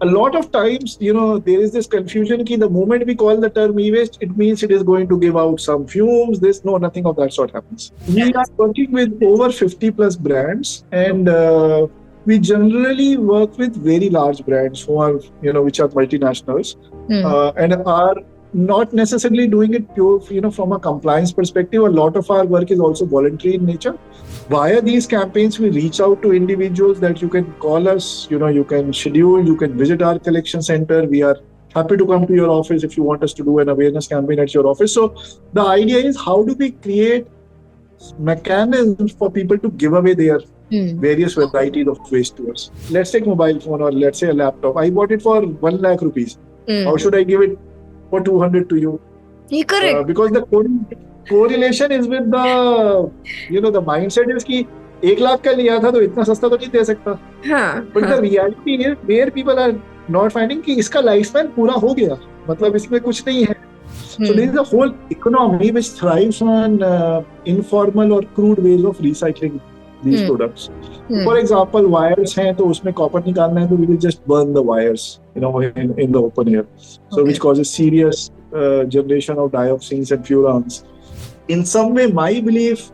a lot of times, there is this confusion that the moment we call the term e-waste, it means it is going to give out some fumes. Nothing of that sort happens. We are working with over 50 plus brands, and we generally work with very large brands who are, which are multinationals, and are not necessarily doing it pure, from a compliance perspective. A lot of our work is also voluntary in nature. Via these campaigns, we reach out to individuals that you can call us, you can schedule, you can visit our collection center. We are happy to come to your office if you want us to do an awareness campaign at your office. So the idea is, how do we create mechanisms for people to give away their various varieties of waste to us? Let's take mobile phone, or let's say a laptop. I bought it for 1 lakh rupees. How should I give it for 200 to you? Correct. Because the correlation is with the, the mindset is कि 1 लाख का लिया था तो इतना सस्ता तो नहीं दे सकता. But the reality is where people are not finding कि इसका lifespan पूरा हो गया, मतलब इसमें कुछ नहीं है. So there is a whole economy which thrives on informal or crude ways of recycling these products. For example, wires हैं तो उसमें copper निकालना है तो we will just burn the wires, in the open air. So which causes serious generation of dioxins and furans. In some way, my belief,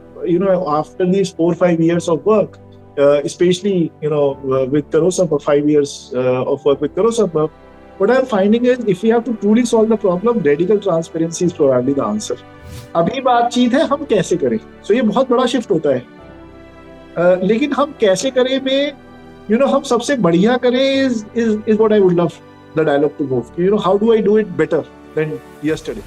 after these 4 or 5 years of work, especially, with Karosambhav, 5 years of work with Karosambhav, what I'm finding is, if we have to truly solve the problem, radical transparency is probably the answer. अभी बातचीत है हम कैसे करें. So ये बहुत बड़ा shift होता है. लेकिन हम कैसे करें में, हम सबसे बढ़िया करें is what I would love the dialogue to move. How do I do it better than yesterday?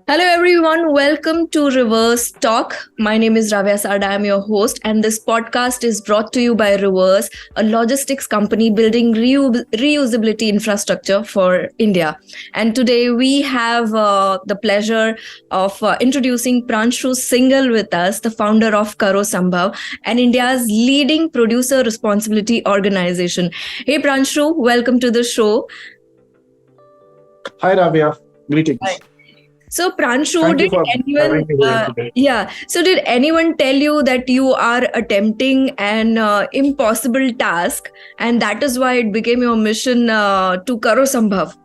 Hello everyone, welcome to Reverse Talk. My name is Ravya Sarda, I am your host, and this podcast is brought to you by Reverse, a logistics company building reusability infrastructure for India. And today we have the pleasure of introducing Pranshu Singhal with us, the founder of Karosambhav, and India's leading producer responsibility organization. Hey Pranshu, welcome to the show. Hi Ravya, greetings. Hi. So Pranshu, did anyone tell you that you are attempting an impossible task, and that is why it became your mission to Karosambhav?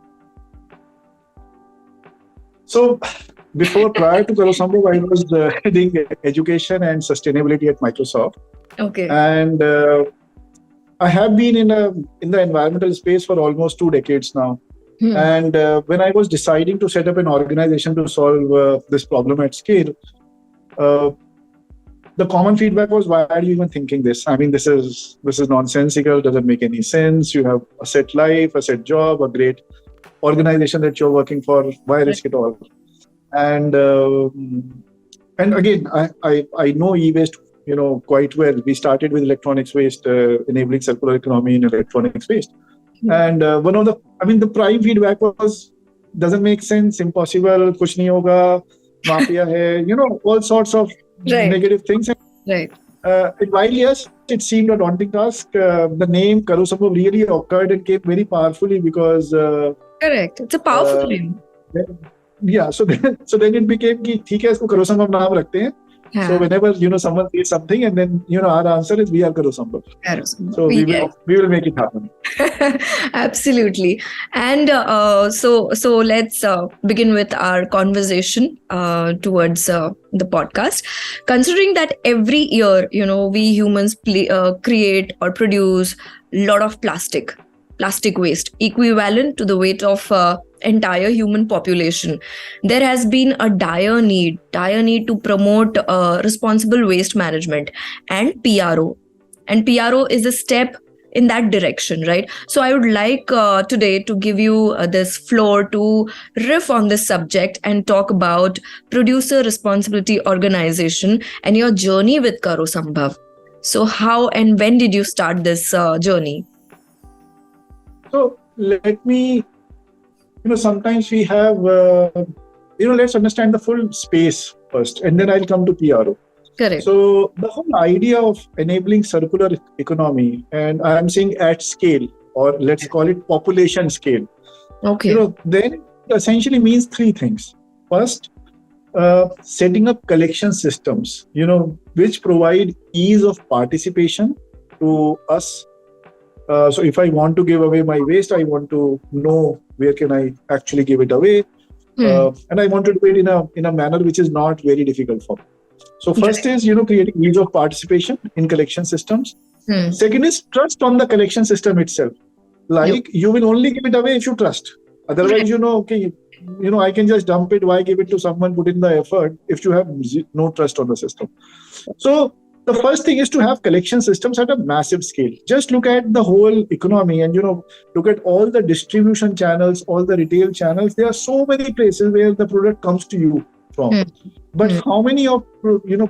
So prior to Karosambhav, I was heading education and sustainability at Microsoft. Okay. And I have been in the environmental space for almost 2 decades now. And when I was deciding to set up an organization to solve this problem at scale, the common feedback was, why are you even thinking this? I mean, this is nonsensical, doesn't make any sense. You have a set life, a set job, a great organization that you're working for. Why risk it all? And again, I know e-waste, quite well. We started with electronics waste, enabling circular economy in electronics waste. And the prime feedback was, doesn't make sense, impossible, kuch nahi hoga, mafia hai, all sorts of negative things. Right. While yes, it seemed a daunting task, the name Karosambhav really occurred and came very powerfully because... Correct. It's a powerful name. Yeah. So then it became कि ठीक है, इसको Karosambhav नाम रखते हैं. So whenever someone says something, and then our answer is, we are Karosambhav. So we will make it happen. Absolutely. And so let's begin with our conversation towards the podcast. Considering that every year, we humans create or produce a lot of plastic waste, equivalent to the weight of entire human population. There has been a dire need to promote responsible waste management and PRO. And PRO is a step in that direction, right? So I would like today to give you this floor to riff on this subject and talk about producer responsibility organization and your journey with Karosambhav. So how and when did you start this journey? So let me, sometimes we have, let's understand the full space first, and then I'll come to PRO. Correct. So the whole idea of enabling circular economy, and I'm saying at scale, or let's call it population scale. Okay. Then essentially means 3 things. First, setting up collection systems, which provide ease of participation to us. So if I want to give away my waste, I want to know where can I actually give it away. And I want to do it in a manner which is not very difficult for me. So first is, creating ease of participation in collection systems. Second is trust on the collection system itself. Like you will only give it away if you trust. Otherwise, I can just dump it. Why give it to someone, put in the effort if you have no trust on the system? So the first thing is to have collection systems at a massive scale. Just look at the whole economy and, look at all the distribution channels, all the retail channels. There are so many places where the product comes to you from. But how many of,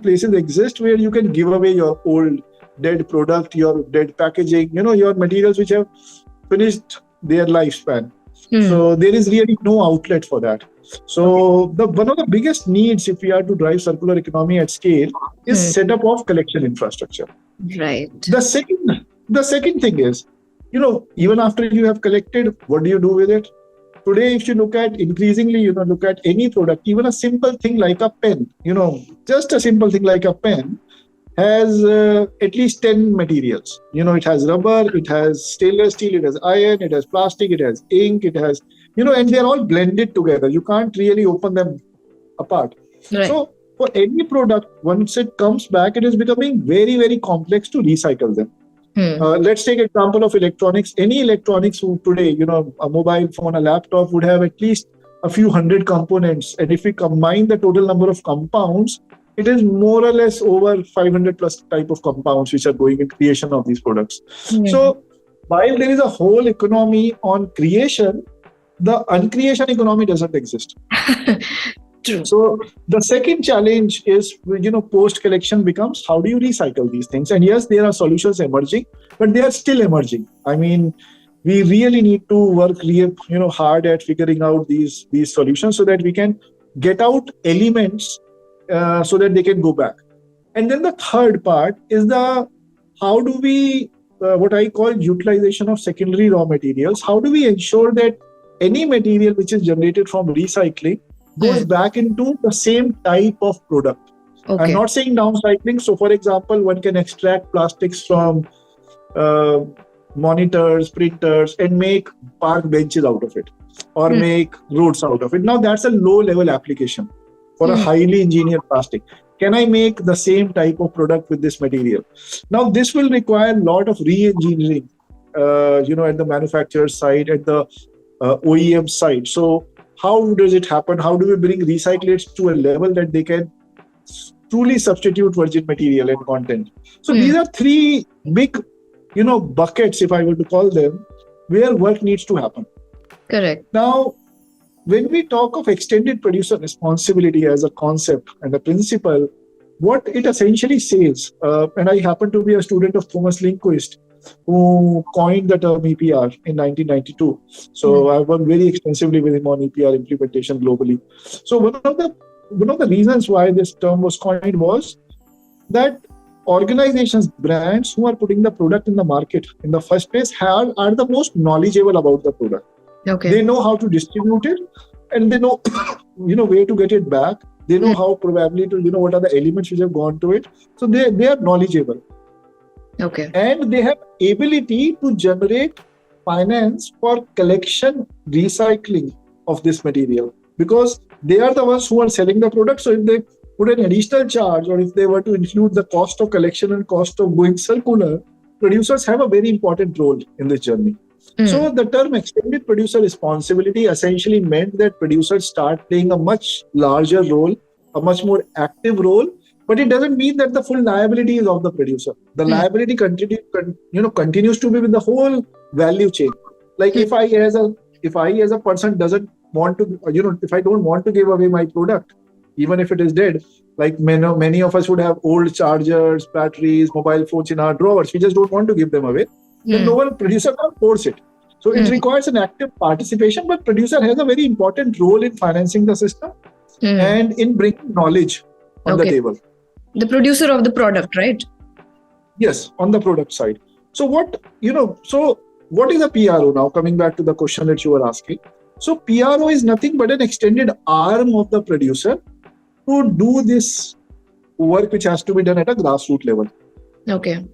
places exist where you can give away your old dead product, your dead packaging, your materials which have finished their lifespan. So there is really no outlet for that. So one of the biggest needs, if we are to drive circular economy at scale, is setup of collection infrastructure. Right. The second thing is, even after you have collected, what do you do with it? Today, if you look at increasingly, look at any product, even a simple thing like a pen, just a simple thing like a pen has at least 10 materials. It has rubber, it has stainless steel, it has iron, it has plastic, it has ink, it has, and they're all blended together. You can't really open them apart. Right. So for any product, once it comes back, it is becoming very, very complex to recycle them. Let's take example of electronics. Any electronics today, a mobile phone, a laptop would have at least a few hundred components. And if we combine the total number of compounds, it is more or less over 500 plus type of compounds which are going in creation of these products. So while there is a whole economy on creation, the uncreation economy doesn't exist. True. So the second challenge is, post collection becomes how do you recycle these things? And yes, there are solutions emerging, but they are still emerging. I mean, we really need to work hard at figuring out these solutions so that we can get out elements so that they can go back. And then the third part is how do we, what I call utilization of secondary raw materials. How do we ensure that any material which is generated from recycling goes back into the same type of product? Okay. I'm not saying downcycling. So for example, one can extract plastics from monitors, printers, and make park benches out of it, or make roads out of it. Now that's a low level application for a highly engineered plastic. Can I make the same type of product with this material? Now this will require a lot of re-engineering, at the manufacturer side, at the OEM side. So how does it happen? How do we bring recyclates to a level that they can truly substitute virgin material and content? So these are three big, buckets, if I were to call them, where work needs to happen. Correct. Now, when we talk of extended producer responsibility as a concept and a principle, what it essentially says, and I happen to be a student of Thomas Lindquist, who coined the term EPR in 1992. So I worked very extensively with him on EPR implementation globally. So one of the reasons why this term was coined was that organizations, brands who are putting the product in the market in the first place are the most knowledgeable about the product. Okay. They know how to distribute it, and they know, where to get it back. They know how probably to, what are the elements which have gone to it. So they are knowledgeable. Okay. And they have ability to generate finance for collection, recycling of this material, because they are the ones who are selling the product. So if they put an additional charge, or if they were to include the cost of collection and cost of going circular, producers have a very important role in this journey. So the term extended producer responsibility essentially meant that producers start playing a much larger role, a much more active role, but it doesn't mean that the full liability is of the producer. The liability continues to be with the whole value chain. Like if I as a person doesn't want to, if I don't want to give away my product, even if it is dead, like many of us would have old chargers, batteries, mobile phones in our drawers. We just don't want to give them away. Then no one producer can force it. So it requires an active participation, but producer has a very important role in financing the system and in bringing knowledge on the table. The producer of the product, right? Yes, on the product side. So what is a PRO now? Coming back to the question that you were asking. So PRO is nothing but an extended arm of the producer to do this work which has to be done at a grassroots level. Okay.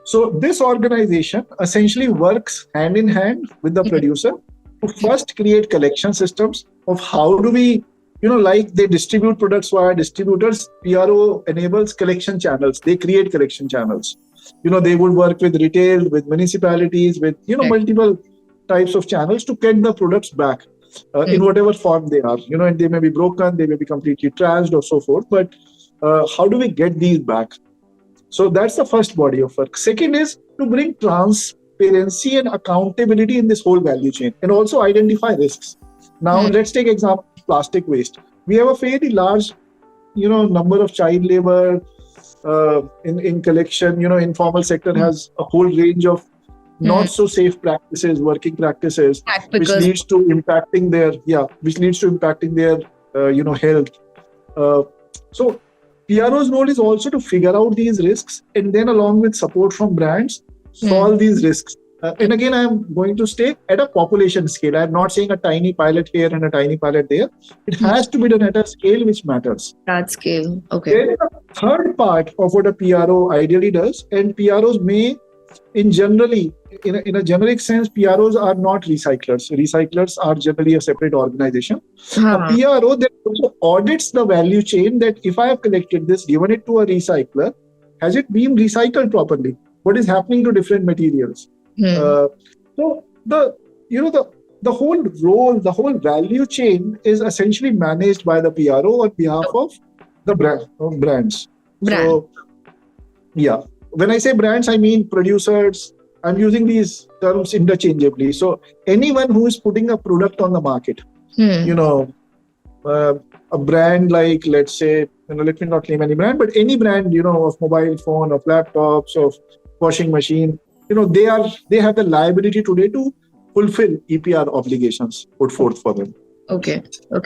So this organization essentially works hand in hand with the producer to first create collection systems of how do we, like they distribute products via distributors. PRO enables collection channels. They create collection channels. They would work with retail, with municipalities, with, multiple types of channels to get the products back in whatever form they are, and they may be broken, they may be completely trashed or so forth. But how do we get these back? So that's the first body of work. Second is to bring transparency and accountability in this whole value chain and also identify risks. Now, let's take example plastic waste. We have a fairly large, number of child labor in collection. Informal sector has a whole range of not so safe practices, working practices, which leads to impacting their health. So PRO's role is also to figure out these risks and then, along with support from brands, solve these risks. And again, I'm going to stay at a population scale. I'm not saying a tiny pilot here and a tiny pilot there. It has to be done at a scale which matters. That scale, okay. There is a third part of what a PRO ideally does, and PROs may, in a generic sense, PROs are not recyclers. Recyclers are generally a separate organization. A PRO that also audits the value chain, that if I have collected this, given it to a recycler, has it been recycled properly? What is happening to different materials? So the whole role, the whole value chain is essentially managed by the PRO on behalf of the brands. So, yeah. When I say brands, I mean producers. I'm using these terms interchangeably. So anyone who is putting a product on the market, a brand like, let's say, let me not name any brand, but any brand, of mobile phone, of laptops, of washing machine, they have the liability today to fulfill EPR obligations put forth for them. Okay.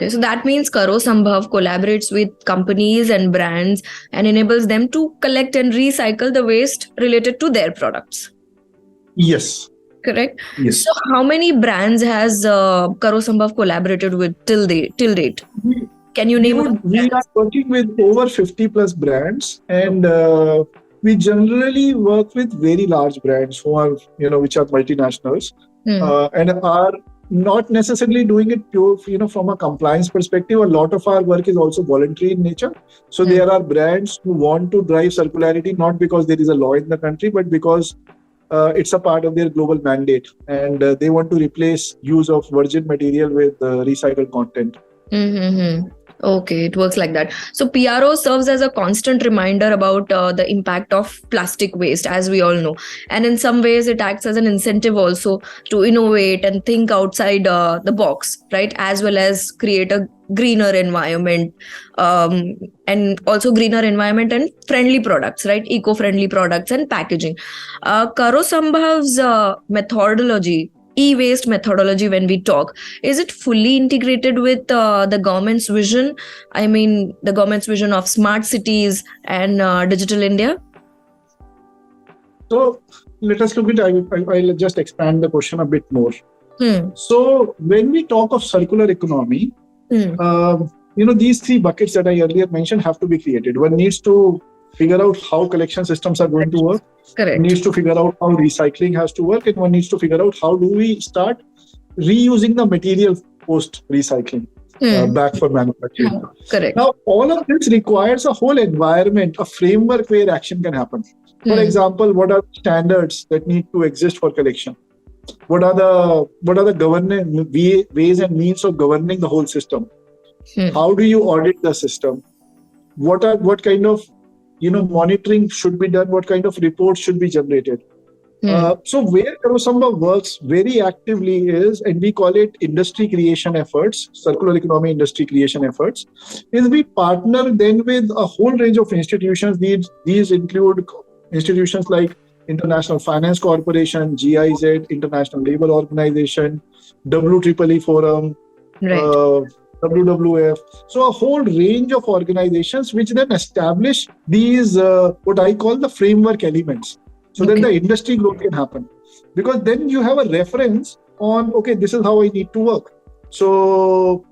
So that means Karo Sambhav collaborates with companies and brands and enables them to collect and recycle the waste related to their products. Yes. Correct? Yes. So how many brands has Karo Sambhav collaborated with till date? Can you name? We are working with over 50 plus brands, and we generally work with very large brands who are, which are multinationals and are not necessarily doing it pure, from a compliance perspective. A lot of our work is also voluntary in nature. So there are brands who want to drive circularity, not because there is a law in the country, but because it's a part of their global mandate, and they want to replace use of virgin material with recycled content. Okay, it works like that. So PRO serves as a constant reminder about the impact of plastic waste, as we all know. And in some ways, it acts as an incentive also to innovate and think outside the box, right? As well as create a greener environment and also greener environment and friendly products, right? Eco-friendly products and packaging. Karo Sambhav's methodology, e-waste methodology, when we talk, is it fully integrated with the government's vision? I mean, the government's vision of smart cities and digital India? So let us look at it. I'll just expand the question a bit more. So when we talk of circular economy, these three buckets that I earlier mentioned have to be created. One needs to figure out how collection systems are going to work. Correct. One needs to figure out how recycling has to work, and one needs to figure out how do we start reusing the material post recycling back for manufacturing. Correct. Now, all of this requires a whole environment, a framework where action can happen. For example, what are standards that need to exist for collection? What are the governance ways and means of governing the whole system? How do you audit the system? What kind of monitoring should be done? What kind of reports should be generated? So where Karo Sambhav works very actively is, and we call it industry creation efforts, circular economy industry creation efforts, is we partner then with a whole range of institutions. These include institutions like International Finance Corporation, GIZ, International Labour Organization, WEEE Forum, WWF. So a whole range of organizations which then establish these, what I call the framework elements. So then the industry growth can happen. Because then you have a reference on, okay, this is how I need to work. So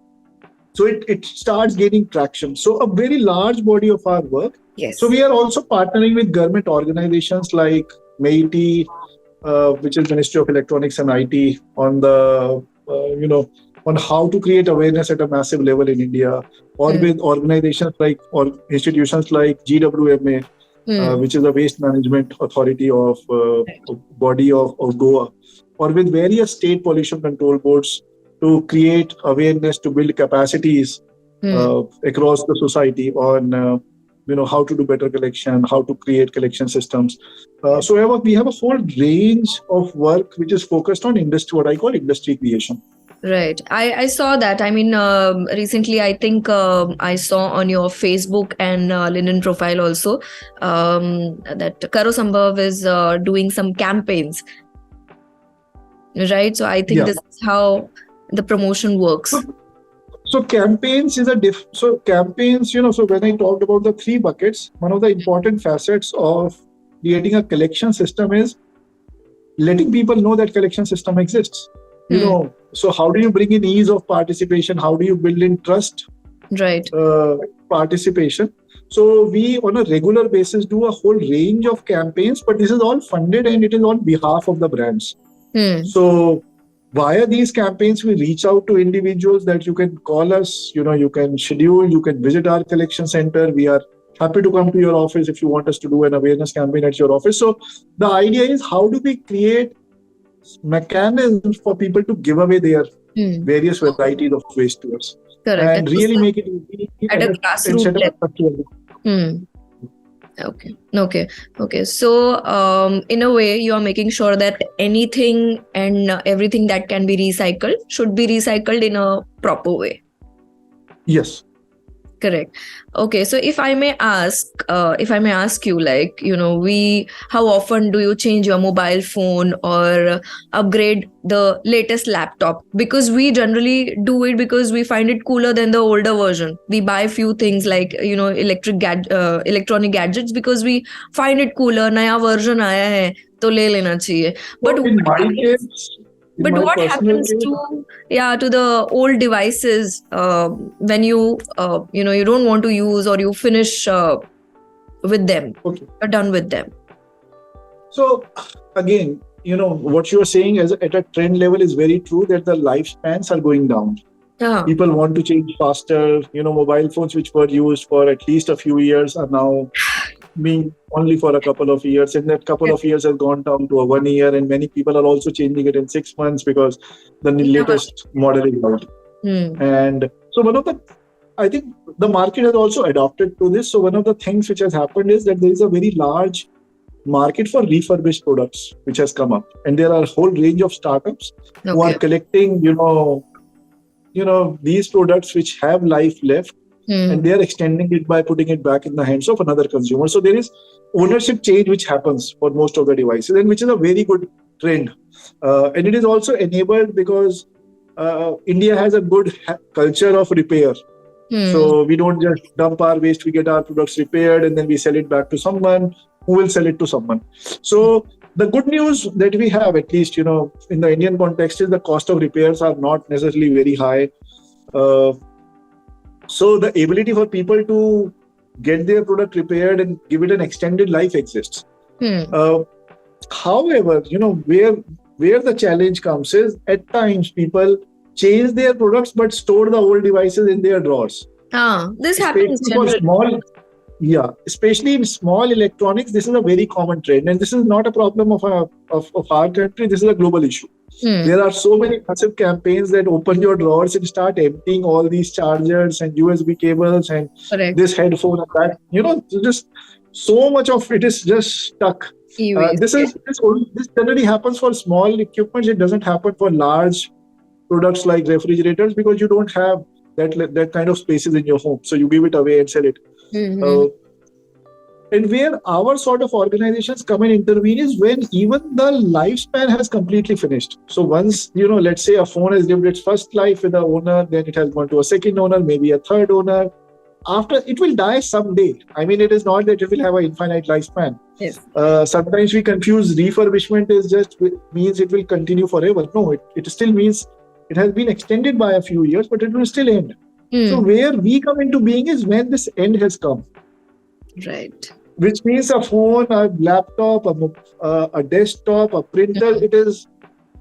So it starts gaining traction. So a very large body of our work. Yes. So we are also partnering with government organizations like MeitY, which is Ministry of Electronics and IT, on the on how to create awareness at a massive level in India, or with organizations like or institutions like GWMA, which is a waste management authority of body of Goa, or with various state pollution control boards to create awareness, to build capacities across the society on how to do better collection, how to create collection systems. So we have a whole range of work which is focused on industry, what I call industry creation. Right. I saw that. I mean, recently, I think I saw on your Facebook and LinkedIn profile also that Karo Sambhav is doing some campaigns. Right. So I think this is how the promotion works. So campaigns is so campaigns, so when I talked about the 3 buckets, one of the important facets of creating a collection system is letting people know that collection system exists. So how do you bring in ease of participation? How do you build in trust? Right. Participation. So we on a regular basis do a whole range of campaigns, but this is all funded and it is on behalf of the brands. So via these campaigns, we reach out to individuals that you can call us, you can schedule, you can visit our collection center. We are happy to come to your office if you want us to do an awareness campaign at your office. So the idea is, how do we create mechanisms for people to give away their various varieties of waste to us? Correct. And really make it easy at a grassroots level. Okay. So in a way, you are making sure that anything and everything that can be recycled should be recycled in a proper way. Yes. Correct. Okay. So if I may ask you, like, how often do you change your mobile phone or upgrade the latest laptop? Because we generally do it because we find it cooler than the older version. We buy few things like, electronic gadgets because we find it cooler. Naya version aaya hai, to le lena chahiye. But what happens to the old devices when you don't want to use, or you finish with them? Okay. You're done with them. So again, what you are saying is at a trend level is very true, that the lifespans are going down. People want to change faster. Mobile phones which were used for at least a few years are now being only for a couple of years, and that couple of years has gone down to 1 year, and many people are also changing it in 6 months because the latest model is out. And so I think the market has also adopted to this. So one of the things which has happened is that there is a very large market for refurbished products which has come up, and there are a whole range of startups who are collecting these products which have life left, and they are extending it by putting it back in the hands of another consumer. So there is ownership change which happens for most of the devices, and which is a very good trend. And it is also enabled because India has a good culture of repair. So we don't just dump our waste, we get our products repaired and then we sell it back to someone who will sell it to someone. So the good news that we have, at least, in the Indian context, is the cost of repairs are not necessarily very high. So the ability for people to get their product repaired and give it an extended life exists. However, where the challenge comes is, at times people change their products but store the old devices in their drawers. This happens generally. Especially in small electronics, this is a very common trend, and this is not a problem of our country. This is a global issue. There are so many massive campaigns that open your drawers and start emptying all these chargers and USB cables and this headphone and that. Just so much of it is just stuck. This generally happens for small equipment. It doesn't happen for large products like refrigerators, because you don't have that kind of spaces in your home. So you give it away and sell it. And where our sort of organizations come and intervene is when even the lifespan has completely finished. So once, let's say a phone has lived its first life with the owner, then it has gone to a second owner, maybe a third owner. After, it will die someday. I mean, it is not that it will have an infinite lifespan. Yes. Sometimes we confuse refurbishment is just means it will continue forever. No, it still means it has been extended by a few years, but it will still end. So where we come into being is when this end has come. Right. Which means a phone, a laptop, a desktop, a printer, it is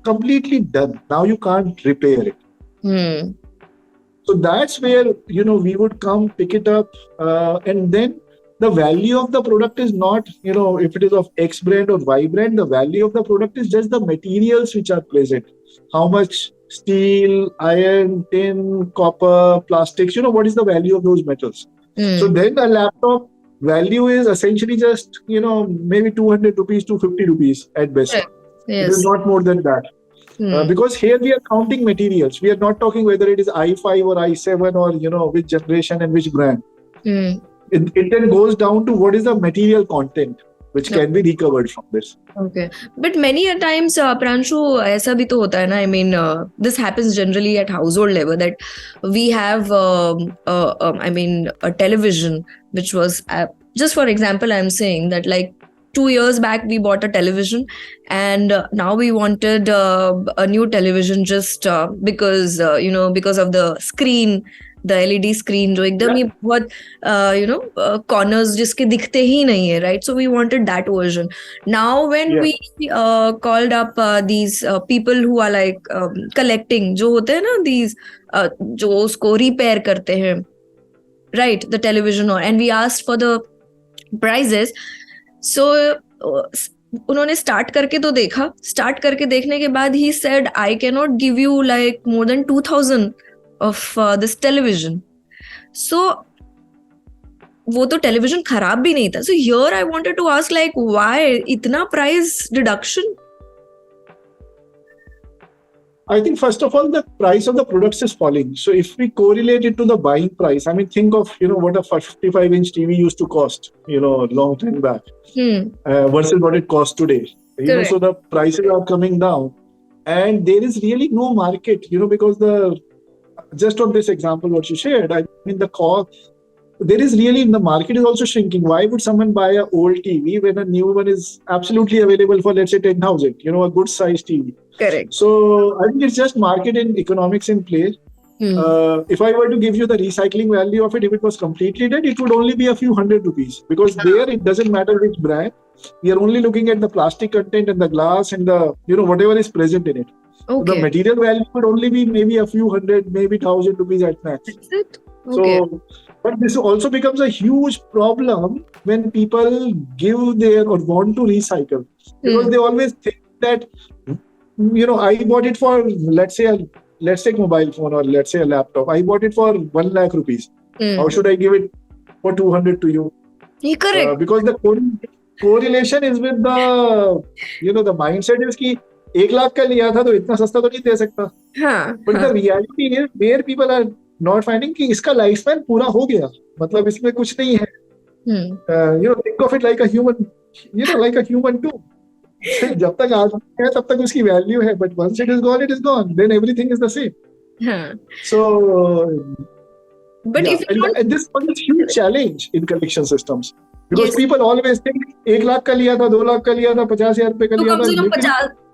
completely done. Now you can't repair it. So that's where, we would come, pick it up, and then the value of the product is not, if it is of X brand or Y brand, the value of the product is just the materials which are present. How much steel, iron, tin, copper, plastics, what is the value of those metals? So then a laptop value is essentially just, maybe 200 rupees, 250 rupees at best. Yes. It is not more than that. Because here we are counting materials. We are not talking whether it is i5 or i7 or, which generation and which brand. It then goes down to what is the material content which can be recovered from this. Okay. But many a times, Pranshu, aisa bhi to hota hai na? I mean, this happens generally at household level that we have, a television, which was, just for example, I'm saying that like 2 years back, we bought a television and now we wanted a new television just because, because of the screen, the LED screen जो एकदम ही बहुत corners जिसके दिखते ही नहीं है, right? So we wanted that version. Now when we called up these people who are like collecting, जो होते हैं ना, these जो उसको repair करते हैं, right? The television, and we asked for the prices. So उन्होंने start करके तो देखा, start करके देखने के बाद he said I cannot give you like more than 2,000 of this television. So वो तो television खराब भी नहीं था. So here I wanted to ask like why इतना price deduction? I think first of all the price of the products is falling. So if we correlate it to the buying price, I mean think of what a 55-inch TV used to cost long time back versus what it costs today. So the prices are coming down, and there is really no market. Because just on this example what you shared, I mean the cost, there is really, the market is also shrinking. Why would someone buy an old TV when a new one is absolutely available for, let's say, 10,000, a good size TV? Correct. So I think it's just market and economics in play. If I were to give you the recycling value of it, if it was completely dead, it would only be a few hundred rupees, because there it doesn't matter which brand. We are only looking at the plastic content and the glass and the, whatever is present in it. Okay. The material value would only be maybe a few hundred, maybe 1,000 rupees at max. That's it? Okay. So, but this also becomes a huge problem when people give their or want to recycle, because they always think that, I bought it for, let's take mobile phone or let's say a laptop. I bought it for 1 lakh rupees. How should I give it for 200 to you? Correct. Because the correlation is with the, the mindset is कि 1 लाख का लिया था तो इतना सस्ता तो नहीं दे सकता. But the reality is where people are not finding कि इसका lifespan पूरा हो गया. मतलब इसमें कुछ नहीं है. Think of it like a human too. जब तक आदमी है तब तक उसकी value है. But once it is gone. Then everything is the same. So, but if and this is a huge challenge in collection systems. Because people always think 1 lakh का लिया था, 2 लाख का लिया था, 50,000 रुपए का लिया था. कम से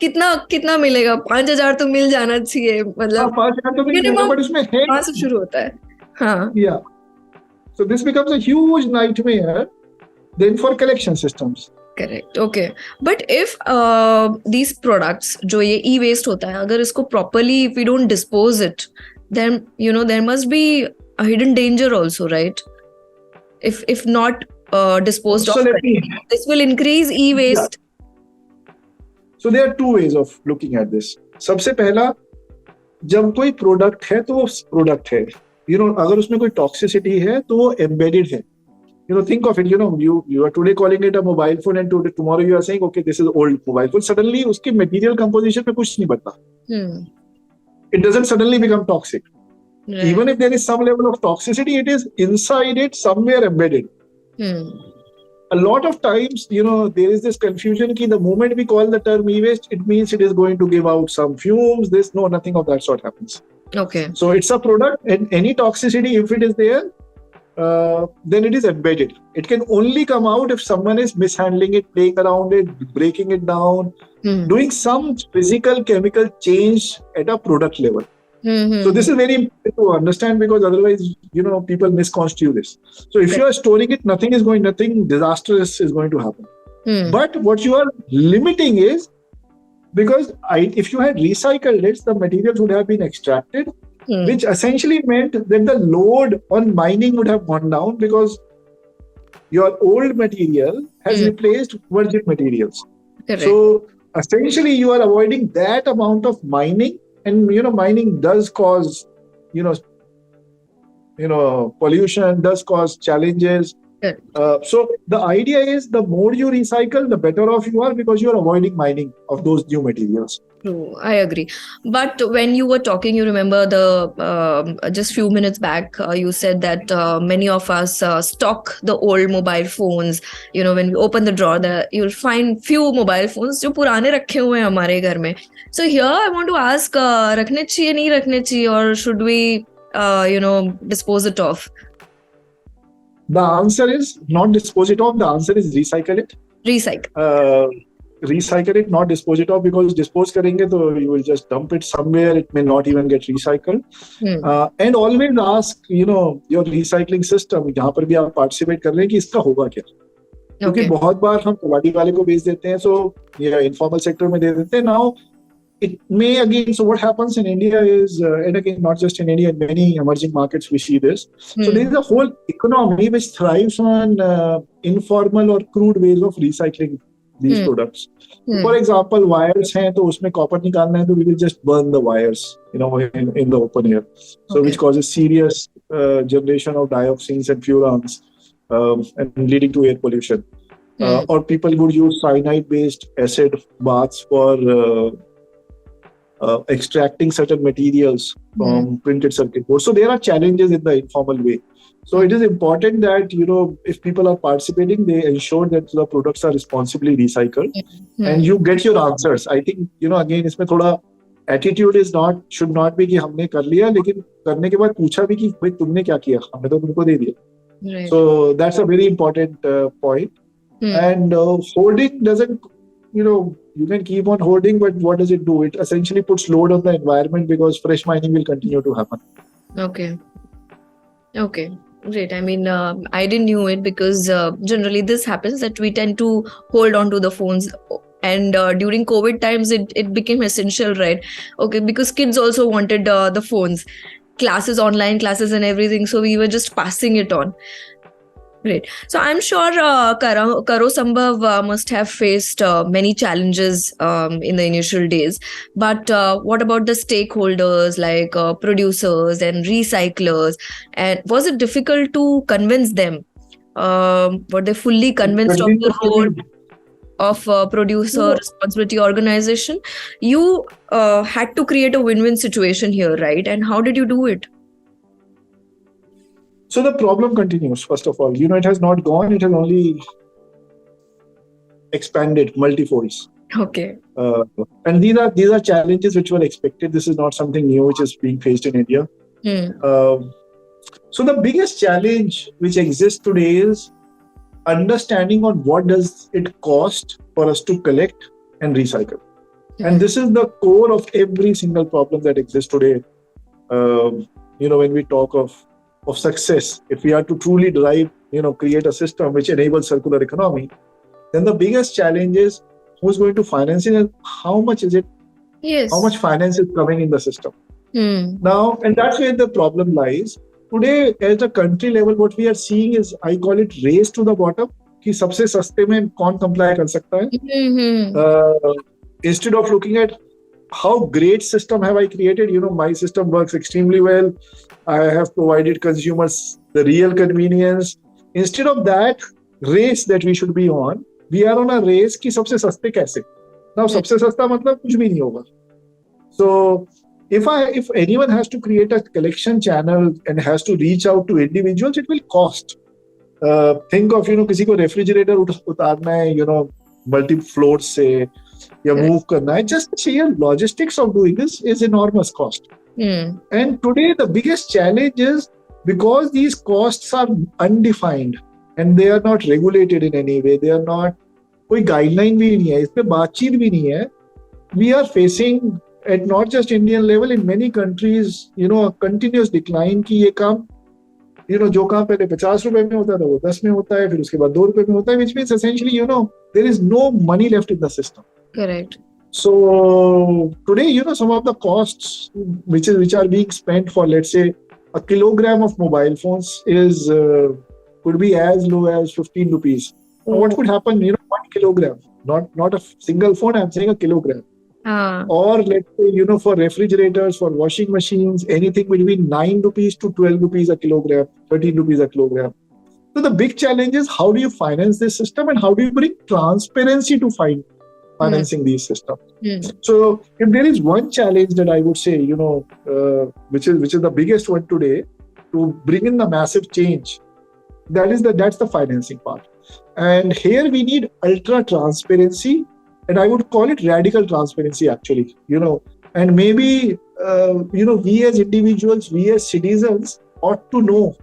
कम कितना मिलेगा? 5,000 तो मिल जाना चाहिए. मतलब 5,000 तो मिल जाएगा, but उसमें है. वहाँ से शुरू होता है. हाँ. Yeah. So this becomes a huge nightmare then for collection systems. Correct. Okay. But if these products, जो ये e-waste होता है, अगर इसको properly, if we don't dispose it, then there must be a hidden danger also, right? If not disposed of, this will increase e-waste. Yeah. So there are two ways of looking at this. सबसे पहला, जब कोई product है तो वो product है. अगर उसमें कोई toxicity है तो वो embedded है. Think of it, you are today calling it a mobile phone and tomorrow you are saying, okay, this is old mobile phone. Suddenly, उसके material composition में कुछ नहीं बदला. It doesn't suddenly become toxic. Right. Even if there is some level of toxicity, it is inside it somewhere embedded. A lot of times, there is this confusion that the moment we call the term e-waste, it means it is going to give out some fumes. Nothing of that sort happens. Okay. So it's a product, and any toxicity, if it is there, then it is embedded. It can only come out if someone is mishandling it, playing around it, breaking it down, doing some physical chemical change at a product level. So this is very important to understand, because otherwise, people misconstrue this. So if you are storing it, nothing disastrous is going to happen. But what you are limiting is, because if you had recycled it, the materials would have been extracted, which essentially meant that the load on mining would have gone down, because your old material has replaced virgin materials. Correct. So essentially you are avoiding that amount of mining, and mining does cause pollution, does cause challenges. So the idea is, the more you recycle, the better off you are, because you are avoiding mining of those new materials. True, I agree. But when you were talking, you remember just few minutes back, you said that many of us stock the old mobile phones. When we open the drawer, you'll find few mobile phones जो पुराने रखे हुए हैं हमारे घर में. So here I want to ask, रखने चाहिए नहीं रखने चाहिए, or should we dispose it off? The answer is not dispose it off. The answer is recycle it. Recycle it, not dispose it off, because dispose करेंगे तो you will just dump it somewhere. It may not even get recycled. And always ask, your recycling system, जहाँ पर भी आप participate कर रहे हैं, कि इसका होगा क्या? क्योंकि बहुत बार हम कबाड़ी वाले को बेच देते हैं, so informal sector में दे देते हैं. Now it may again. So what happens in India is, and again, not just in India, in many emerging markets we see this. So there is a whole economy which thrives on informal or crude ways of recycling these products. For example, wires हैं, तो उसमें copper निकालना है, तो we will just burn the wires, in the open air. So which causes serious generation of dioxins and furans, and leading to air pollution. Or people would use cyanide-based acid baths for extracting certain materials from printed circuit boards. So there are challenges in the informal way. So it is important that, if people are participating, they ensure that the products are responsibly recycled, and you get your answers. I think, again, इसमें थोड़ा attitude should not be कि हमने कर लिया, लेकिन करने के बाद पूछा भी कि भाई तुमने क्या किया, हमने तो तुमको दे दिया. Right. So that's a very important point. And hoarding doesn't, you can keep on hoarding, but what does it do? It essentially puts load on the environment, because fresh mining will continue to happen. Okay. Great. I mean, I didn't knew it, because generally this happens that we tend to hold on to the phones. And during COVID times, it became essential, right? Okay, because kids also wanted the phones, online classes and everything. So we were just passing it on. Great. So I'm sure Karo Sambhav must have faced many challenges in the initial days. But what about the stakeholders like producers and recyclers? And was it difficult to convince them? Were they fully convinced of the role of producer responsibility organization? You had to create a win-win situation here, right? And how did you do it? So the problem continues, first of all. It has not gone, it has only expanded multifolds. Okay. And these are challenges which were expected. This is not something new which is being faced in India. So the biggest challenge which exists today is understanding on what does it cost for us to collect and recycle. And this is the core of every single problem that exists today. When we talk of success, if we are to truly drive, create a system which enables circular economy, then the biggest challenge is who's going to finance it and how much is it? Yes. How much finance is coming in the system? Now, and that's where the problem lies. Today, at a country level, what we are seeing is, I call it race to the bottom. कि सबसे सस्ते में कौन comply कर सकता है? Instead of looking at how great system have I created, my system works extremely well. I have provided consumers the real convenience. Instead of that race that we should be on, we are on a race कि सबसे सस्ते कैसे. Now सबसे सस्ता मतलब कुछ भी नहीं होगा. So if anyone has to create a collection channel and has to reach out to individuals, it will cost. Think of किसी को refrigerator उतारना है, multi floors से या move करना है. Just the sheer logistics of doing this is enormous cost. And today the biggest challenge is, because these costs are undefined and they are not regulated in any way, they are not, कोई guideline भी नहीं है, इस पे बातचीत भी नहीं है. We are facing at not just Indian level, in many countries, a continuous decline की ये काम, जो काम पहले 50 रुपए में होता था वो 10 में होता है, फिर उसके बाद 2 रुपए में होता है, which means essentially, there is no money left in the system. Correct. So today, some of the costs which are being spent for, let's say, a kilogram of mobile phones is could be as low as 15 rupees. Now, what could happen? 1 kilogram, not a single phone. I'm saying a kilogram. Or let's say, for refrigerators, for washing machines, anything between 9 rupees to 12 rupees a kilogram, 13 rupees a kilogram. So the big challenge is, how do you finance this system, and how do you bring transparency to financing these systems? So if there is one challenge that I would say, which is the biggest one today, to bring in the massive change, that's the financing part. And here we need ultra transparency, and I would call it radical transparency, actually. And maybe we as individuals, we as citizens ought to know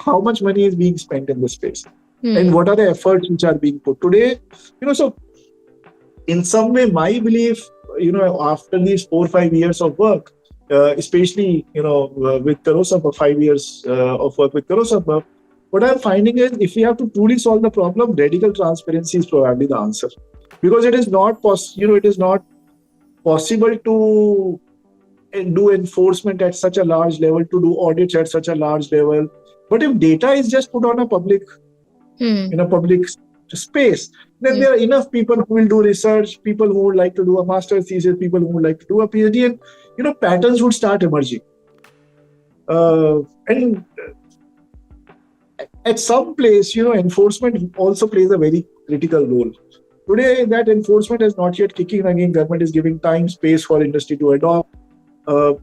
how much money is being spent in this space, and what are the efforts which are being put today. So in some way, my belief, after these 4 or 5 years of work, especially, with Karosabha, 5 years of work with Karosabha, what I'm finding is, if we have to truly solve the problem, radical transparency is probably the answer. Because it is not possible to do enforcement at such a large level, to do audits at such a large level. But if data is just put on a public, in a public space, then there are enough people who will do research, people who would like to do a master's thesis, people who would like to do a PhD, and patterns would start emerging. And at some place, enforcement also plays a very critical role. Today, that enforcement is not yet kicking again. Government is giving time, space for industry to adopt.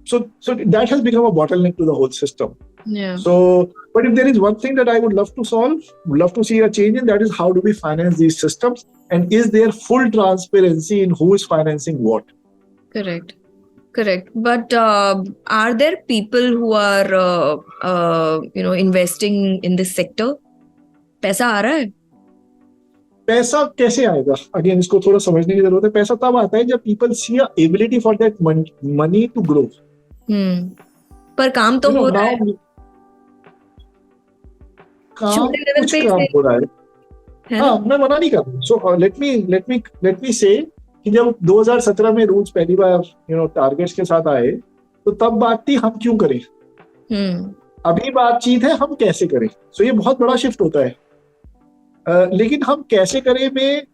So that has become a bottleneck to the whole system. Yeah. So, but if there is one thing that I would love to solve, would love to see a change in, that is, how do we finance these systems, and is there full transparency in who is financing what? Correct. But are there people who are, investing in this sector? पैसा आ रहा है? पैसा कैसे आएगा? Again, इसको थोड़ा समझने की जरूरत है. पैसा तब आता है जब people see a ability for that money to grow. पर काम तो हो रहा है. कुछ काम हो रहा है. हाँ, मैं मना नहीं कर रहा. So let me say कि जब 2017 में रूल्स पहली बार टारगेट्स के साथ आए, तो तब बात थी हम क्यों करें. अभी बातचीत है हम कैसे करें. सो ये बहुत बड़ा शिफ्ट होता है. लेकिन हम कैसे करें में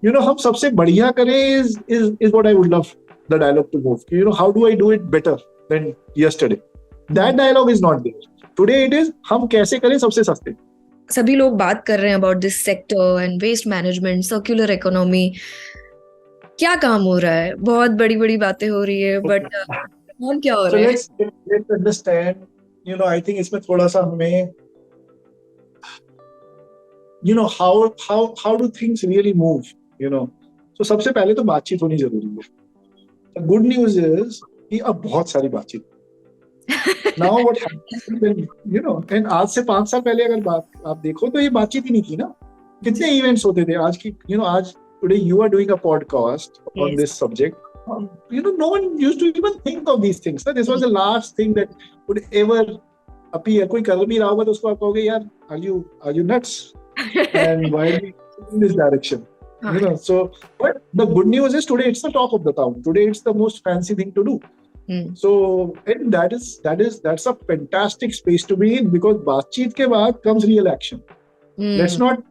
हम सबसे बढ़िया करें is what I would love the dialogue to move. How do I do it better than yesterday? That dialogue is not there. Today it is हम कैसे करें सबसे सस्ते. सभी लोग बात कर रहे हैं about this sector and waste management, circular economy. क्या काम हो रहा है? बहुत बड़ी बातें हो रही है, but काम क्या हो रहा है? So let's understand. I think इसमें थोड़ा सा हमें how do things really move. So सबसे पहले तो बातचीत होनी जरूरी है. The good news is कि अब बहुत सारी बातचीत. Now what happens when, and आज से 5 साल पहले अगर बात आप देखो तो ये बातचीत ही नहीं थी ना. कितने इवेंट्स होते थे. आज की आज today you are doing a podcast on this subject. No one used to even think of these things. This was the last thing that would ever appear. कोई कर भी रहा होगा तो उसको आप कहोगे, यार, are you nuts? And why are we in this direction? So, but the good news is today it's the talk of the town. Today it's the most fancy thing to do. So, and that's a fantastic space to be in, because बातचीत के बाद comes real action. Let's not,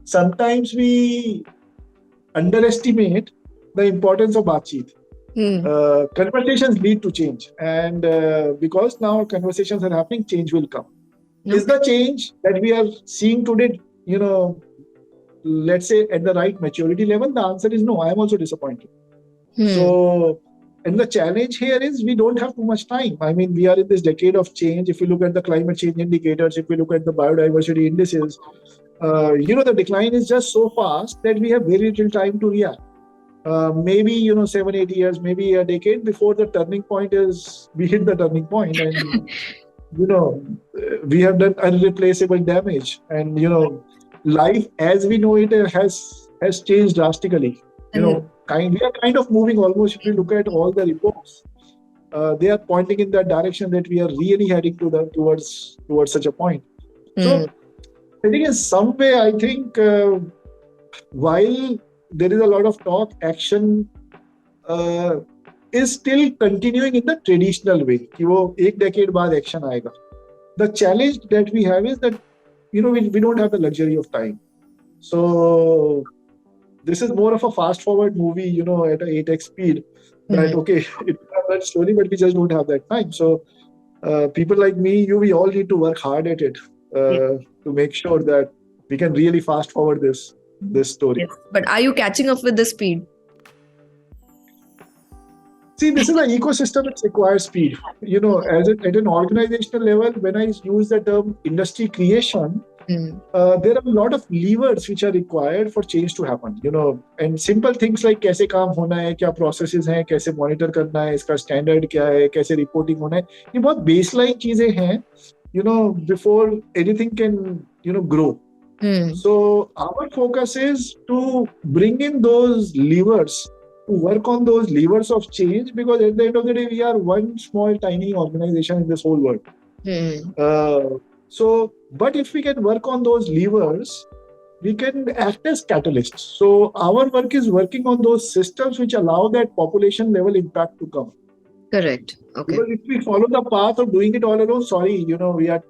sometimes we underestimate the importance of बातचीत. Conversations lead to change, and because now conversations are happening, change will come. Is the change that we are seeing today, let's say, at the right maturity level? The answer is no. I am also disappointed. So, and the challenge here is we don't have too much time. I mean, we are in this decade of change. If you look at the climate change indicators, if you look at the biodiversity indices, the decline is just so fast that we have very little time to react. Maybe 7-8 years, maybe a decade before the turning point is, we hit the turning point, and we have done irreplaceable damage, and life as we know it has changed drastically. we are kind of moving almost, if you look at all the reports, they are pointing in that direction that we are really heading towards such a point. So I think in some way, I think while there is a lot of talk, action is still continuing in the traditional way. कि वो एक decade बाद action आएगा. The challenge that we have is that we don't have the luxury of time. So this is more of a fast forward movie, at a 8x speed. That okay, it happens slowly, but we just don't have that time. So people like me, we all need to work hard at it to make sure that we can really fast forward this story. Yes. But are you catching up with the speed? See, this is an ecosystem that requires speed. At an organizational level, when I use the term industry creation, there are a lot of levers which are required for change to happen. And simple things like कैसे काम होना है, क्या processes हैं, कैसे monitor करना है, इसका standard क्या है, कैसे reporting होना है, ये बहुत baseline चीजें हैं. Before anything can grow. So our focus is to bring in those levers, to work on those levers of change, because at the end of the day, we are one small tiny organization in this whole world. But if we can work on those levers, we can act as catalysts. So our work is working on those systems which allow that population level impact to come. Correct. Okay. Because if we follow the path of doing it all alone, sorry, we are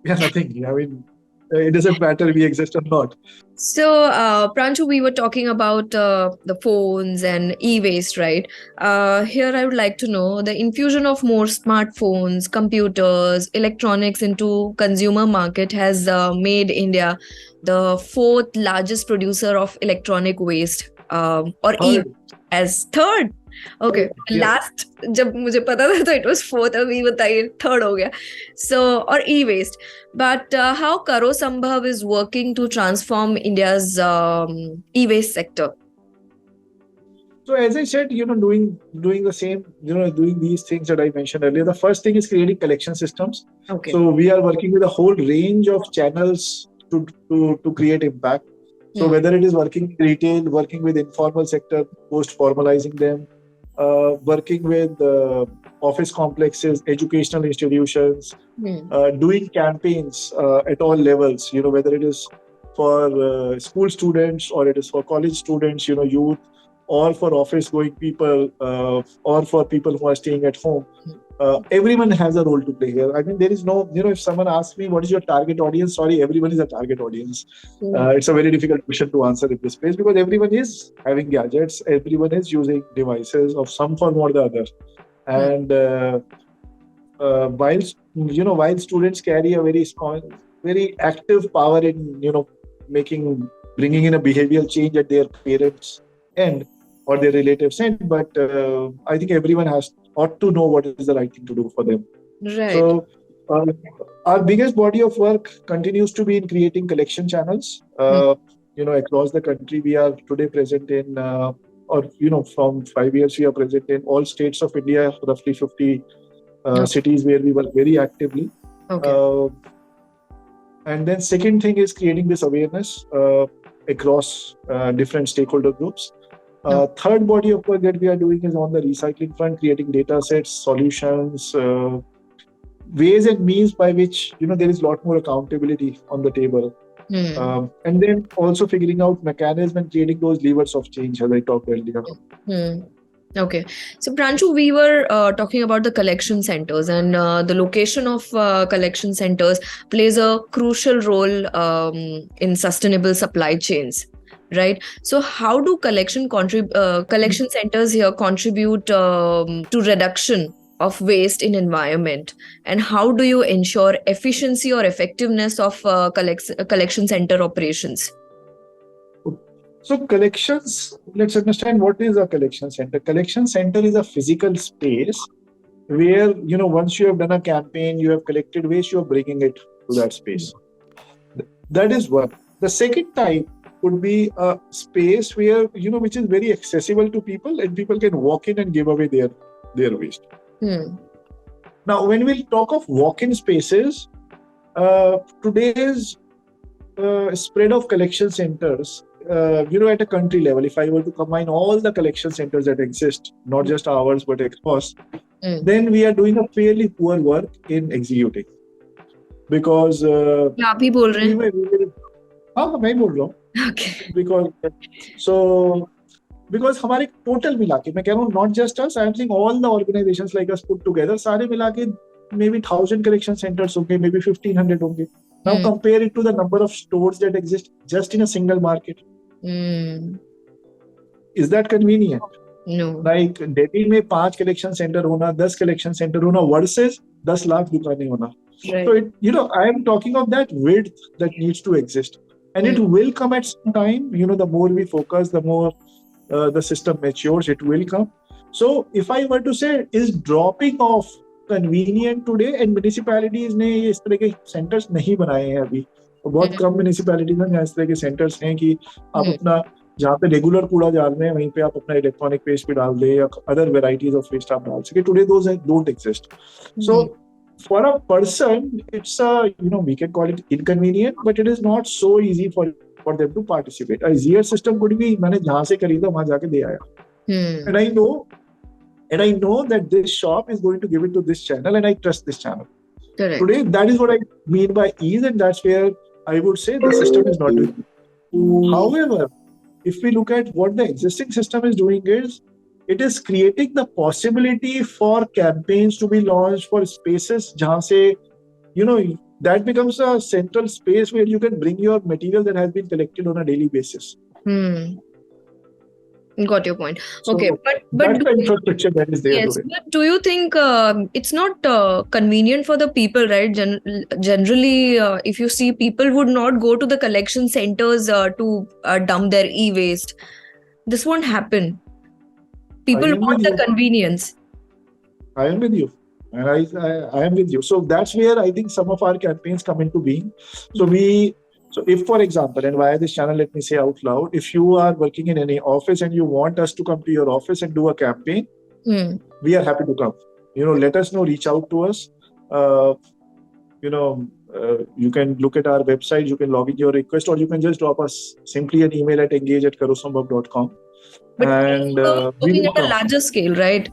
nothing. I mean, it doesn't matter we exist or not. So, Pranshu, we were talking about the phones and e-waste, right? Here, I would like to know the infusion of more smartphones, computers, electronics into consumer market has made India the fourth largest producer of electronic waste, or as third. Okay, last जब मुझे पता था तो it was fourth, अभी बताइए third हो गया. So और e-waste, but how Karo Sambhav is working to transform India's e-waste sector? So as I said, doing the same, doing these things that I mentioned earlier. The first thing is creating collection systems. Okay. So we are working with a whole range of channels to create impact. So whether it is working in retail, working with informal sector, post-formalizing them, working with office complexes, educational institutions, doing campaigns at all levels, whether it is for school students or it is for college students, youth, or for office going people, or for people who are staying at home. Everyone has a role to play here. I mean, there is no, if someone asks me, what is your target audience? Sorry, everyone is a target audience. It's a very difficult question to answer in this space because everyone is having gadgets. Everyone is using devices of some form or the other. And while students carry a very active power in, bringing in a behavioral change at their parents' end or their relatives' end, but I think everyone ought to know what is the right thing to do for them. Right. So our biggest body of work continues to be in creating collection channels. Across the country, we are today present in, from 5 years, we are present in all states of India, roughly 50 cities where we work very actively. Okay. And then second thing is creating this awareness across different stakeholder groups. Third body of work that we are doing is on the recycling front, creating data sets, solutions, ways and means by which, there is a lot more accountability on the table. And then also figuring out mechanisms and creating those levers of change, as I talked earlier. Okay. So, Pranshu, we were talking about the collection centers, and the location of collection centers plays a crucial role in sustainable supply chains. Right. So how do collection centers here contribute to reduction of waste in environment, and how do you ensure efficiency or effectiveness of collection center operations? So collections, let's understand what is a collection center. Collection center is a physical space where, once you have done a campaign, you have collected waste, you are bringing it to that space. That is one. The second type could be a space where, which is very accessible to people and people can walk in and give away their waste. Now, when we talk of walk-in spaces, today's spread of collection centers at a country level, if I were to combine all the collection centers that exist, not just ours but across, then we are doing a fairly poor work in executing. Because आप ही बोल रहे हैं? हाँ मैं बोल रहा हूँ because हमारे टोटल मिला के मैं कह रहा हूँ not just us, I am saying all the organizations like us put together, सारे मिला के maybe 1,000 collection centers होंगे, maybe 1,500 होंगे. Now compare it to the number of stores that exist just in a single market. Is that convenient? No. Like Delhi में 5 collection center होना, 10 collection center होना versus 10 lakh दुकानें होना. Right. So I am talking of that width that needs to exist, and it will come at some time. The more we focus, the more the system matures. It will come. So if I were to say, is dropping off convenient today? And municipalities ने इस तरह के centers नहीं बनाए हैं अभी. तो बहुत कम municipalities हैं जहाँ इस तरह के centers हैं कि आप अपना जहाँ पे रेगुलर कूड़ा डाल रहे हैं वहीं पे आप अपना इलेक्ट्रॉनिक वेस्ट भी डाल दे या अदर वेराइटीज ऑफ वेस्ट आप डाल सके. Today those don't exist. So for a person, it's we can call it inconvenient, but it is not so easy for them to participate. A easier system could be मैंने जहाँ से खरीदा वहाँ जाके दे आया. And I know that this shop is going to give it to this channel, and I trust this channel. Correct. Today, that is what I mean by ease, and that's where I would say the system is not doing it. However, if we look at what the existing system is doing, it is creating the possibility for campaigns to be launched for spaces jahan se, that becomes a central space where you can bring your material that has been collected on a daily basis. Got your point. Okay, but that's the infrastructure that is there. Yes, today. but do you think it's not convenient for the people, right? Generally, if you see, people would not go to the collection centers to dump their e-waste. This won't happen. People want the convenience. I am with you. And I am with you. So that's where I think some of our campaigns come into being. So if, for example, and via this channel, let me say out loud, if you are working in any office and you want us to come to your office and do a campaign, we are happy to come. Let us know, reach out to us. You can look at our website, you can log in your request, or you can just drop us simply an email at engage@karosambhav.com. But we at a larger scale, right?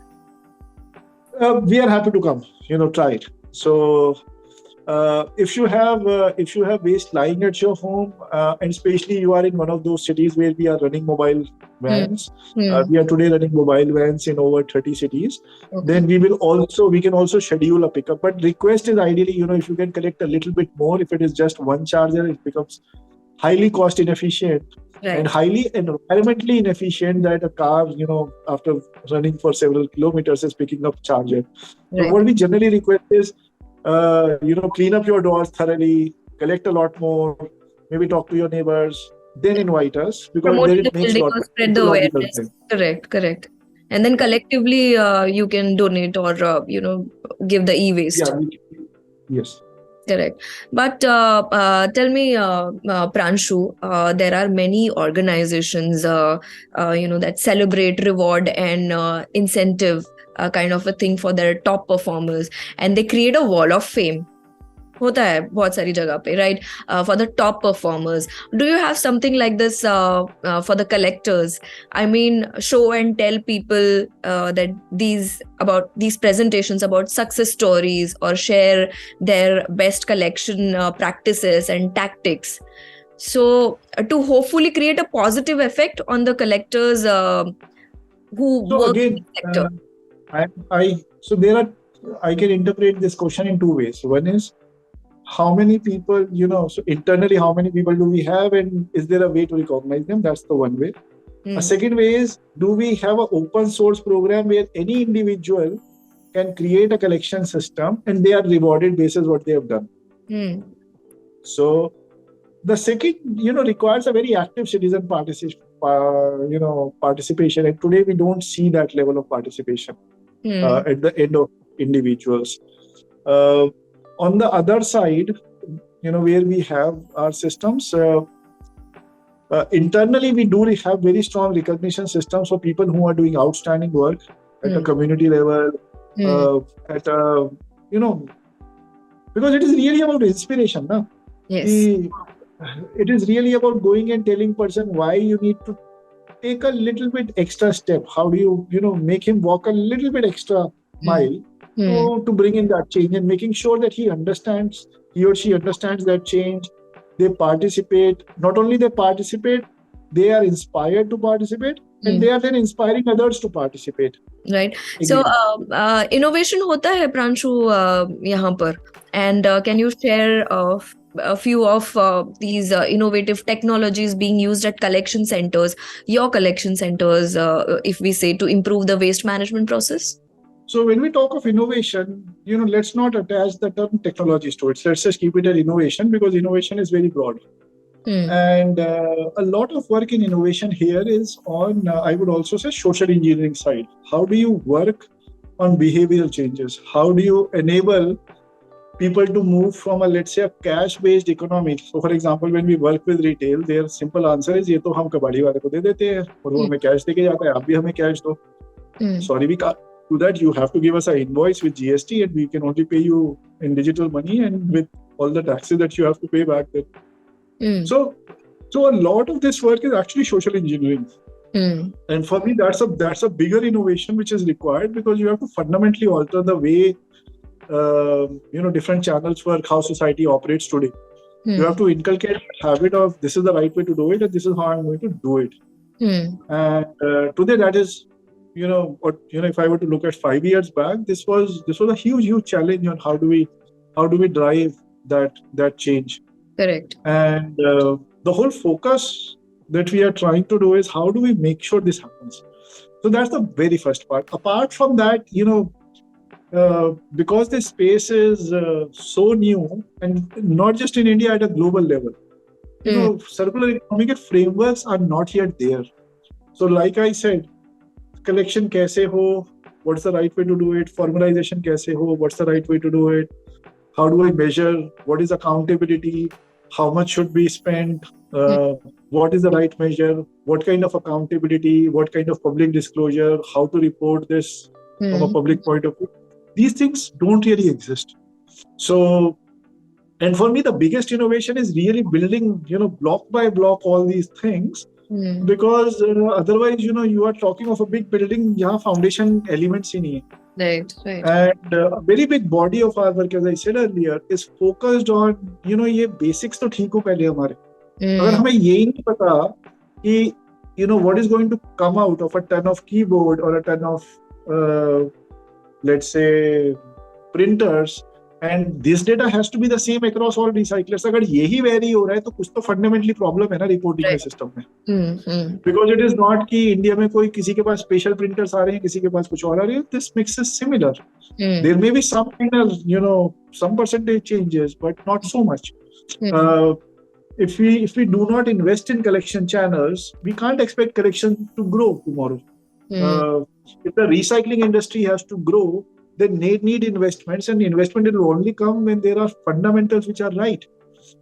We are happy to come. Try it. So if you have waste lying at your home, and especially you are in one of those cities where we are running mobile vans, we are today running mobile vans in over 30 cities. Then we can also schedule a pickup. But request is ideally, if you can collect a little bit more. If it is just one charger, it becomes highly cost inefficient. Right. And highly environmentally inefficient that a car, after running for several kilometers is picking up charger. Right. So what we generally request is, clean up your doors thoroughly, collect a lot more, maybe talk to your neighbors, then invite us, because then it makes a lot of spread the awareness. Correct. And then collectively, you can donate or give the e-waste. Yeah. Yes. Correct. But tell me, Pranshu, there are many organizations, that celebrate, reward, and incentive kind of a thing for their top performers, and they create a wall of fame. होता है बहुत सारी जगह पे, right? For the top performers, do you have something like this for the collectors? I mean, show and tell people that these presentations about success stories, or share their best collection practices and tactics. So to hopefully create a positive effect on the collectors who work in the sector. I can interpret this question in two ways. One is, how many people, so internally, how many people do we have, and is there a way to recognize them? That's the one way. A second way is, do we have an open source program where any individual can create a collection system and they are rewarded based on what they have done? So the second, requires a very active citizen participation. And today we don't see that level of participation at the end of individuals. On the other side, where we have our systems, internally we do have very strong recognition systems for people who are doing outstanding work at a community level, at a, because it is really about inspiration. Na? Yes. It is really about going and telling person why you need to take a little bit extra step. How do you make him walk a little bit extra mile to bring in that change, and making sure that he or she understands that change. They participate. Not only they participate, they are inspired to participate, and they are then inspiring others to participate. Right. So innovation hota hai Pranshu yahan par, and can you share a few of these innovative technologies being used at collection centers, your collection centers, if we say, to improve the waste management process? So when we talk of innovation, let's not attach the term technologies to it. Let's just keep it as innovation, because innovation is very broad. And a lot of work in innovation here is on, I would also say, social engineering side. How do you work on behavioral changes? How do you enable people to move from let's say, a cash-based economy? So, for example, when we work with retail, their simple answer is, ये तो हम कबाड़ी वाले को दे देते हैं और वो हमें कैश देके जाता है, आप भी हमें कैश दो. Sorry, we can't do that. You have to give us an invoice with GST, and we can only pay you in digital money and with all the taxes that you have to pay back then. So a lot of this work is actually social engineering. And for me, that's a bigger innovation which is required, because you have to fundamentally alter the way different channels work, how society operates today. You have to inculcate a habit of, this is the right way to do it, and this is how I'm going to do it. And today, that is, if I were to look at 5 years back, this was a huge challenge on how do we drive that change. Correct. And the whole focus that we are trying to do is, how do we make sure this happens? So that's the very first part. Apart from that, because this space is so new, and not just in India, at a global level, circular economic frameworks are not yet there. So like I said, collection kaise ho, what's the right way to do it? Formalization kaise ho, what's the right way to do it? How do I measure? What is accountability? How much should be spent? What is the right measure? What kind of accountability? What kind of public disclosure? How to report this from a public point of view? These things don't really exist. So, and for me, the biggest innovation is really building, block by block, all these things. Because otherwise, you are talking of a big building, yahan foundation elements hi nahi hai. Right. And a very big body of our work, as I said earlier, is focused on, ये basics तो ठीक हो पहले हमारे. अगर हमें यही नहीं पता कि, what is going to come out of a ton of keyboard or a ton of, let's say, printers, and this data has to be the same across all recyclers. अगर यही vary हो रहा है, तो कुछ तो fundamentally problem है ना reporting के system में. Because it is not कि इंडिया में कोई किसी के पास special printers आ रहे हैं, किसी के पास कुछ और आ रहे हैं. This mix is similar. There may be some some percentage changes, but not so much. If we do not invest in collection channels, we can't expect collection to grow tomorrow. If the recycling industry has to grow, then they need investments, and investment will only come when there are fundamentals which are right.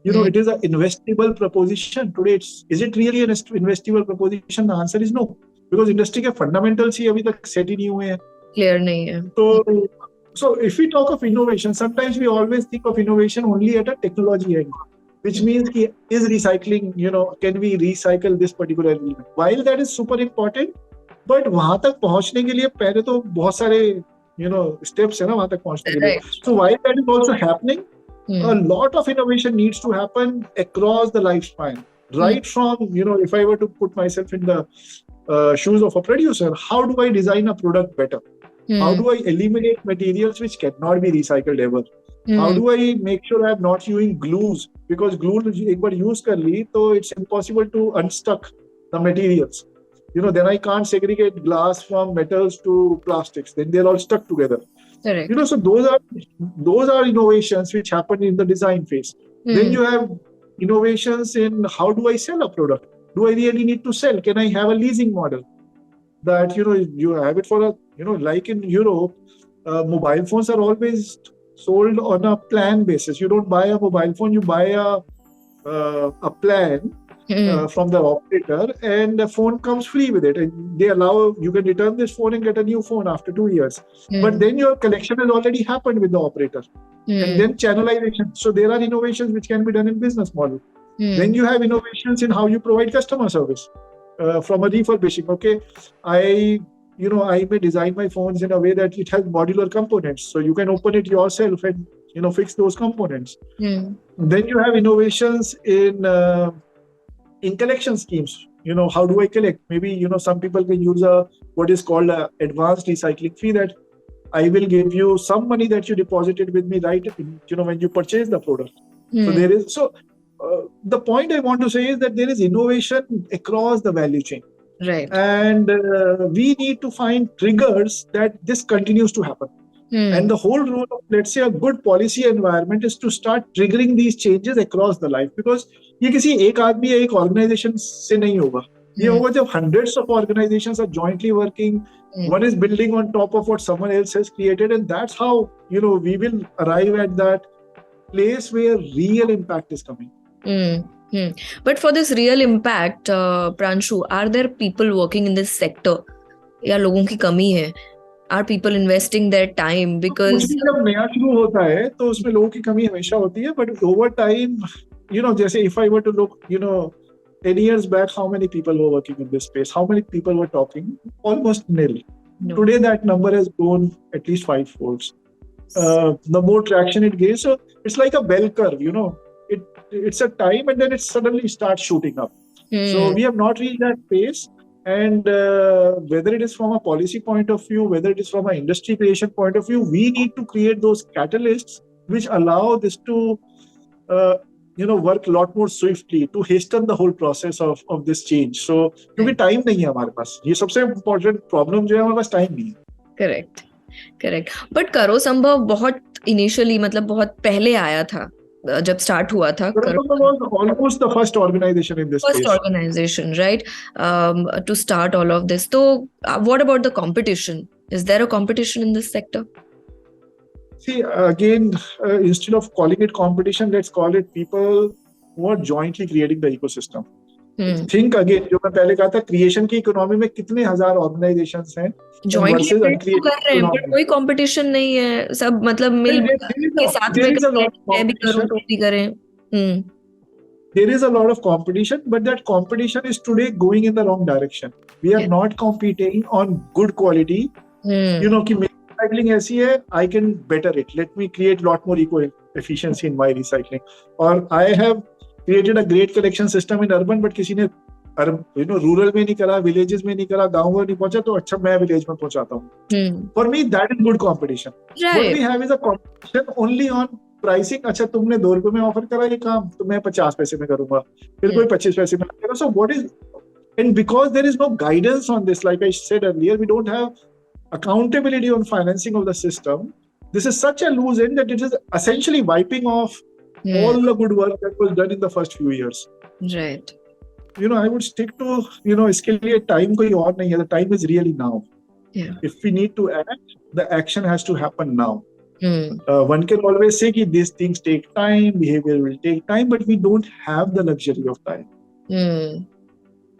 It is an investable proposition. Today, is it really an investable proposition? The answer is no, because industry के fundamentals ही अभी तक set ही नहीं हुए हैं. Clear नहीं है. So if we talk of innovation, sometimes we always think of innovation only at a technology end, which means is recycling, can we recycle this particular element? While that is super important, but वहाँ तक पहुँचने के लिए पहले तो बहुत सारे steps है ना वहाँ तक पहुँचने के लिए. So while that is also happening, a lot of innovation needs to happen across the lifespan. Right from, if I were to put myself in the shoes of a producer, how do I design a product better? How do I eliminate materials which cannot be recycled ever? How do I make sure I'm not using glues? Because glue एक बार use कर ली, so it's impossible to unstuck the materials. Then I can't segregate glass from metals to plastics. Then they're all stuck together. Correct. So those are innovations which happen in the design phase. Then you have innovations in how do I sell a product? Do I really need to sell? Can I have a leasing model? That you have it for like in Europe, mobile phones are always sold on a plan basis. You don't buy a mobile phone, you buy a plan from the operator, and the phone comes free with it. And they allow you can return this phone and get a new phone after 2 years. But then your collection has already happened with the operator. And then channelization. So there are innovations which can be done in business model. Then you have innovations in how you provide customer service from a refurbishing. Okay, I may design my phones in a way that it has modular components, so you can open it yourself and fix those components. Then you have innovations in collection schemes. How do I collect? Maybe some people can use what is called a advanced recycling fee, that I will give you some money that you deposited with me right when you purchase the product. So there is the point I want to say is that there is innovation across the value chain. Right. And we need to find triggers that this continues to happen. And the whole role of, let's say, a good policy environment is to start triggering these changes across the life. Because ये किसी एक आदमी या एक organization से नहीं होगा. ये होगा जब hundreds of organizations are jointly working. One is building on top of what someone else has created, and that's how we will arrive at that place where real impact is coming. But for this real impact, Pranshu, are there people working in this sector? या लोगों की कमी है? Are people investing their time? Because जब नया शुरू होता है तो उसमें लोगों की कमी हमेशा होती है, but over time, जैसे if I were to look, 10 years back, how many people were working in this space? How many people were talking? Almost nil. No. Today, that number has grown at least 5 folds. The more traction it gains, so it's like a bell curve. It's a time, and then it suddenly starts shooting up. So we have not reached that pace. And whether it is from a policy point of view, whether it is from an industry creation point of view, we need to create those catalysts which allow this to work a lot more swiftly to hasten the whole process of this change. So क्योंकि time नहीं है हमारे पास, ये सबसे important problem जो है हमारे पास time नहीं है. Correct. But करो संभव बहुत initially, मतलब बहुत पहले आया था जब start हुआ था. was almost the first organization in this space. First organization, right? To start all of this. So what about the competition? Is there a competition in this sector? See, again, instead of calling it competition, let's call it people who are jointly creating the ecosystem. Think again, जो मैं पहले कहा था, creation की economy में कितने हजार organizations हैं, jointly कर रहे हैं, but कोई competition नहीं है, सब मतलब मिल के साथ में मैं भी करूँ तो भी करें. There is a lot of competition, but that competition is today going in the wrong direction. We are not competing on good quality. कि recycling ऐसी है, I can better it. Let me create a lot more eco-efficiency in my recycling. Or I have created a great collection system in urban, but किसी ने rural में नहीं करा, villages में नहीं करा, गाँव में नहीं पहुंचा, तो अच्छा मैं village में पहुंचाता हूँ. For me, that is good competition. Right. What we have is a competition only on pricing. अच्छा तुमने 2 रुपए में ऑफर करा ये काम, तो मैं 50 पैसे में करूंगा, फिर कोई 25 पैसे में करेगा. So what is, and because there is no guidance on this, like I said earlier, we don't have accountability on financing of the system. This is such a loose end that it is essentially wiping off all the good work that was done in the first few years. Right. I would stick to, इसके लिए time कोई और नहीं है. The time is really now. Yeah. If we need to act, the action has to happen now. One can always say that these things take time, behavior will take time, but we don't have the luxury of time.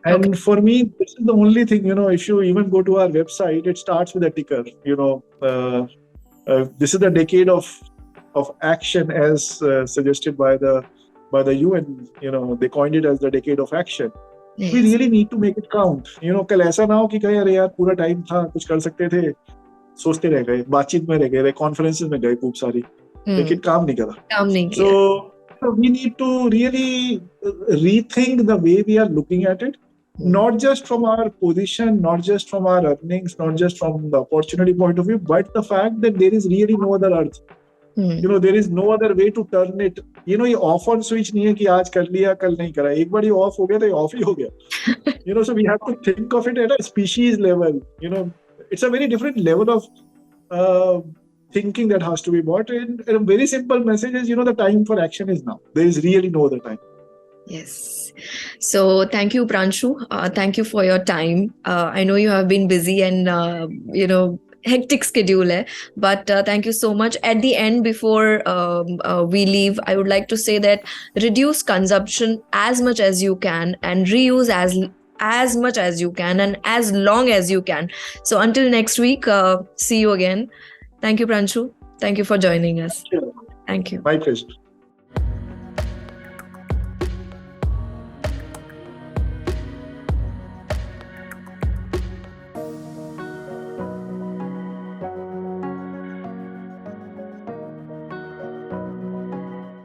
And for me, this is the only thing, if you even go to our website, it starts with a ticker. This is the decade of action as suggested by the UN. They coined it as the decade of action. Yes. We really need to make it count. कल ऐसा ना हो कि कहीं अरे यार पूरा time था, कुछ कर सकते थे, सोचते रह गए, बातचीत में रह गए, कॉन्फ्रेंसेस में गए खूब सारी, लेकिन काम नहीं करा. So we need to really rethink the way we are looking at it. Not just from our position, not just from our earnings, not just from the opportunity point of view, but the fact that there is really no other earth. There is no other way to turn it. ये off on switch नहीं है कि आज कर लिया कल नहीं करा. एक बार ये off हो गया तो ये off ही हो गया. So we have to think of it at a species level. It's a very different level of thinking that has to be bought. And a very simple message is, the time for action is now. There is really no other time. Yes. So thank you, Pranshu. Thank you for your time. I know you have been busy and, hectic schedule hai, but thank you so much. At the end, before we leave, I would like to say that reduce consumption as much as you can and reuse as much as you can and as long as you can. So until next week, see you again. Thank you, Pranshu. Thank you for joining us. Sure. Thank you. My pleasure.